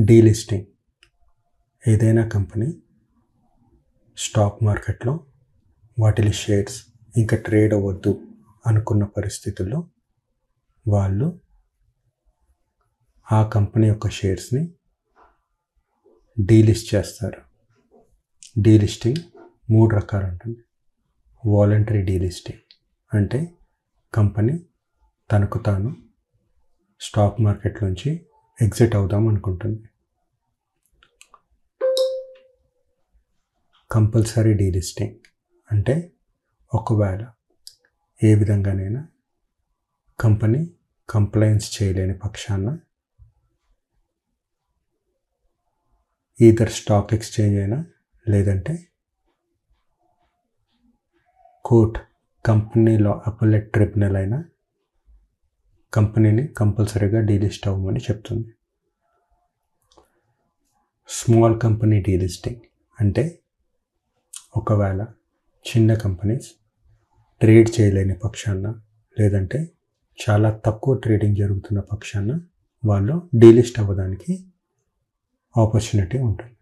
Delisting. ఏదైనా company stock మార్కెట్లో వాటి షేర్స్ ఇంకా ట్రేడ్ అవ్వద్దు అనుకున్న పరిస్థితుల్లో వాళ్ళు ఆ కంపెనీ యొక్క షేర్స్ని డీలిస్ట్ చేస్తారు. డీలిస్టింగ్ 3 రకాలు ఉంటుంది. వాలంటరీ డీలిస్టింగ్ అంటే కంపెనీ తనకు తాను స్టాక్ మార్కెట్ నుంచి ఎగ్జిట్ అవుదాం అనుకుంటుంది. కంపల్సరీ డీలిస్టింగ్ అంటే ఒకవేళ ఏ విధంగానైనా కంపెనీ కంప్లైన్స్ చేయలేని పక్షాన ఈదర్ స్టాక్ ఎక్స్చేంజ్ అయినా లేదంటే కోర్ట్ కంపెనీలో అపెలేట్ ట్రిబ్యునల్ అయినా కంపెనీని కంపల్సరీగా డీలిస్ట్ అవ్వమని చెప్తుంది. స్మాల్ కంపెనీ డీలిస్టింగ్ అంటే ఒకవేళ చిన్న కంపెనీస్ ట్రేడ్ చేయలేని పక్షాన లేదంటే చాలా తక్కువ ట్రేడింగ్ జరుగుతున్న పక్షాన వాళ్ళు డీలిస్ట్ అవ్వడానికి ఆపర్చునిటీ ఉంటుంది.